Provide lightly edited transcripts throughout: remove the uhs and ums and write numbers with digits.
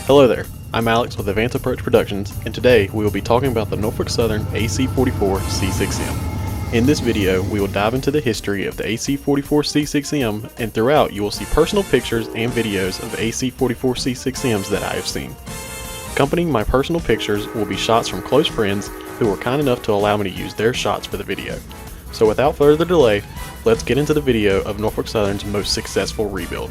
Hello there, I'm Alex with Advanced Approach Productions, and today we will be talking about the Norfolk Southern AC44C6M. In this video, we will dive into the history of the AC44C6M, and throughout you will see personal pictures and videos of AC44C6Ms that I have seen. Accompanying my personal pictures will be shots from close friends who were kind enough to allow me to use their shots for the video. So without further delay, let's get into the video of Norfolk Southern's most successful rebuild.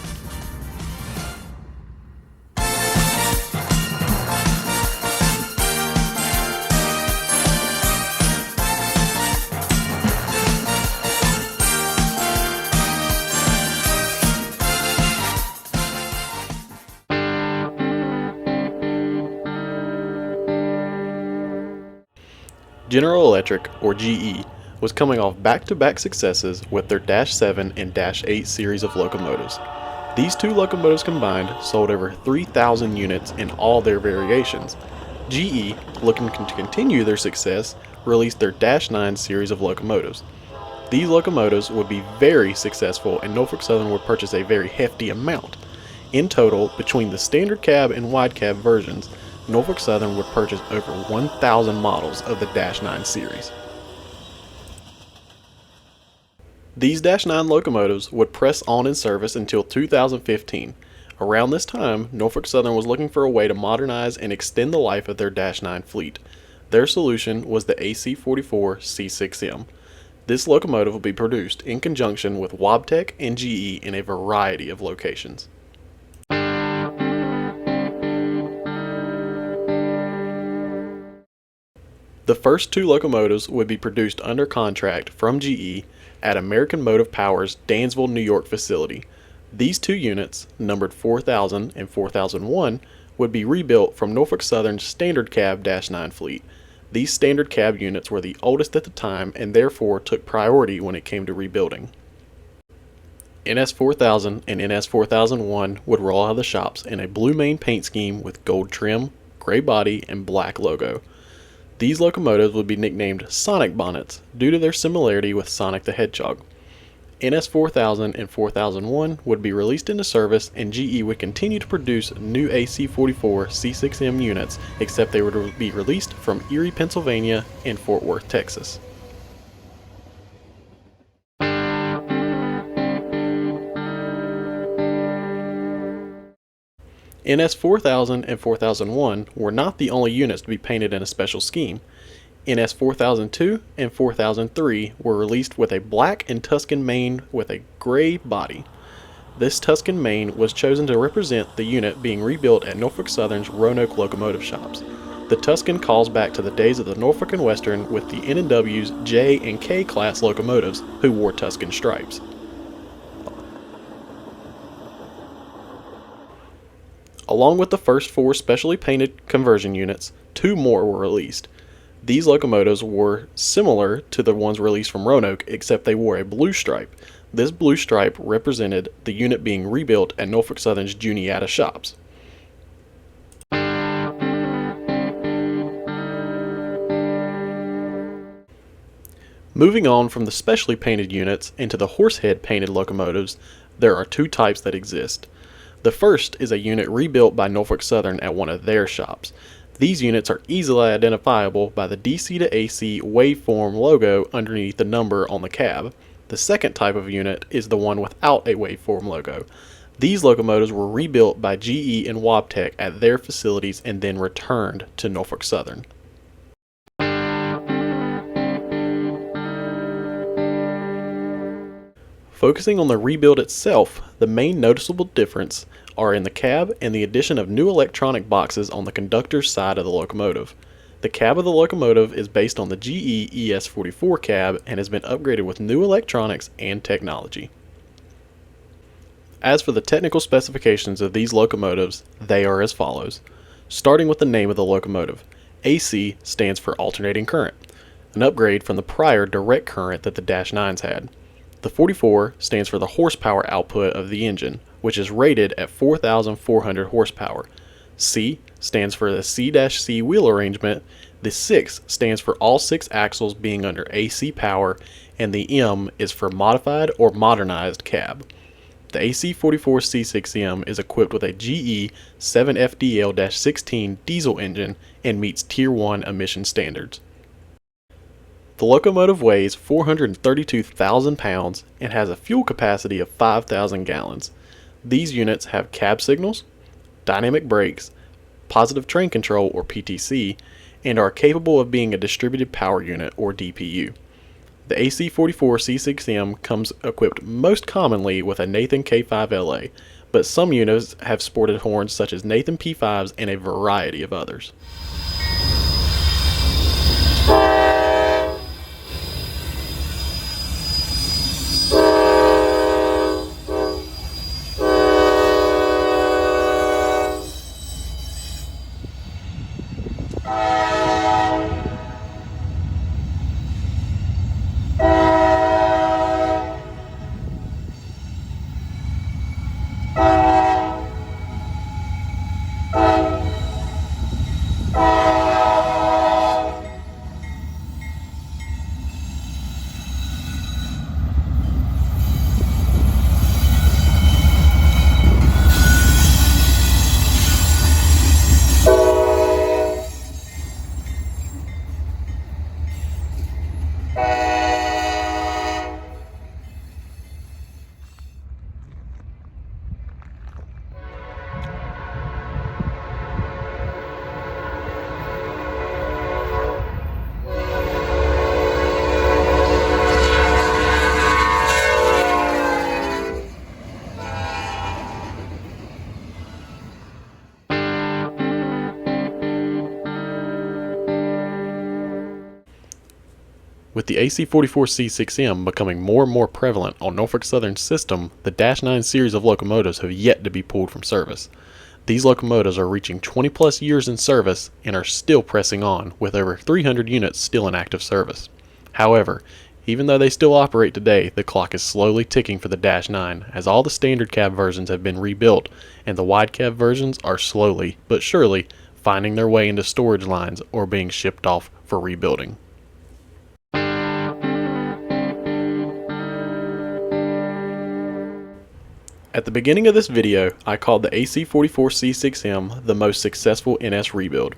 General Electric, or GE, was coming off back-to-back successes with their -7 and -8 series of locomotives. These two locomotives combined sold over 3,000 units in all their variations. GE, looking to continue their success, released their -9 series of locomotives. These locomotives would be very successful, and Norfolk Southern would purchase a very hefty amount. In total, between the standard cab and wide cab versions, Norfolk Southern would purchase over 1,000 models of the -9 series. These -9 locomotives would press on in service until 2015. Around this time, Norfolk Southern was looking for a way to modernize and extend the life of their -9 fleet. Their solution was the AC44C6M. This locomotive will be produced in conjunction with Wabtec and GE in a variety of locations. The first two locomotives would be produced under contract from GE at American Motive Power's Dansville, New York facility. These two units, numbered 4000 and 4001, would be rebuilt from Norfolk Southern's standard cab -9 fleet. These standard cab units were the oldest at the time and therefore took priority when it came to rebuilding. NS4000 and NS4001 would roll out of the shops in a blue main paint scheme with gold trim, gray body, and black logo. These locomotives would be nicknamed Sonic Bonnets due to their similarity with Sonic the Hedgehog. NS4000 and 4001 would be released into service, and GE would continue to produce new AC44C6M units, except they would be released from Erie, Pennsylvania and Fort Worth, Texas. NS4000 and 4001 were not the only units to be painted in a special scheme. NS4002 and 4003 were released with a black and Tuscan main with a gray body. This Tuscan main was chosen to represent the unit being rebuilt at Norfolk Southern's Roanoke locomotive shops. The Tuscan calls back to the days of the Norfolk and Western with the N&W's J and K class locomotives who wore Tuscan stripes. Along with the first four specially painted conversion units, two more were released. These locomotives were similar to the ones released from Roanoke, except they wore a blue stripe. This blue stripe represented the unit being rebuilt at Norfolk Southern's Juniata shops. Moving on from the specially painted units into the horsehead painted locomotives, there are two types that exist. The first is a unit rebuilt by Norfolk Southern at one of their shops. These units are easily identifiable by the DC to AC waveform logo underneath the number on the cab. The second type of unit is the one without a waveform logo. These locomotives were rebuilt by GE and Wabtec at their facilities and then returned to Norfolk Southern. Focusing on the rebuild itself, the main noticeable difference are in the cab and the addition of new electronic boxes on the conductor's side of the locomotive. The cab of the locomotive is based on the GE ES44 cab and has been upgraded with new electronics and technology. As for the technical specifications of these locomotives, they are as follows. Starting with the name of the locomotive, AC stands for alternating current, an upgrade from the prior direct current that the -9s had. The 44 stands for the horsepower output of the engine, which is rated at 4,400 horsepower. C stands for the C-C wheel arrangement. The 6 stands for all 6 axles being under AC power, and the M is for modified or modernized cab. The AC44C6M is equipped with a GE 7FDL-16 diesel engine and meets Tier 1 emission standards. The locomotive weighs 432,000 pounds and has a fuel capacity of 5,000 gallons. These units have cab signals, dynamic brakes, positive train control or PTC, and are capable of being a distributed power unit or DPU. The AC44C6M comes equipped most commonly with a Nathan K5LA, but some units have sported horns such as Nathan P5s and a variety of others. With the AC44C6M becoming more and more prevalent on Norfolk Southern's system, the Dash 9 series of locomotives have yet to be pulled from service. These locomotives are reaching 20 plus years in service and are still pressing on, with over 300 units still in active service. However, even though they still operate today, the clock is slowly ticking for the Dash 9, as all the standard cab versions have been rebuilt, and the wide cab versions are slowly, but surely, finding their way into storage lines or being shipped off for rebuilding. At the beginning of this video, I called the AC44C6M the most successful NS rebuild.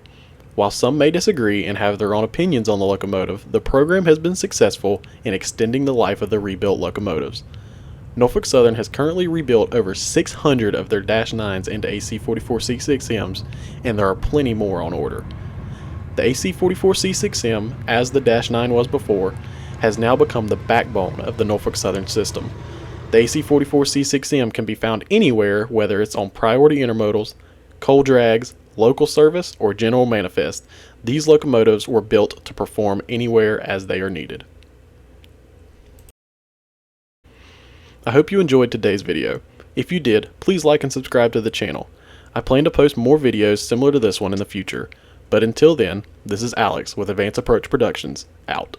While some may disagree and have their own opinions on the locomotive, the program has been successful in extending the life of the rebuilt locomotives. Norfolk Southern has currently rebuilt over 600 of their Dash 9s into AC44C6Ms, and there are plenty more on order. The AC44C6M, as the Dash 9 was before, has now become the backbone of the Norfolk Southern system. The AC44C6M can be found anywhere, whether it's on priority intermodals, coal drags, local service, or general manifest. These locomotives were built to perform anywhere as they are needed. I hope you enjoyed today's video. If you did, please like and subscribe to the channel. I plan to post more videos similar to this one in the future. But until then, this is Alex with Advance Approach Productions, out.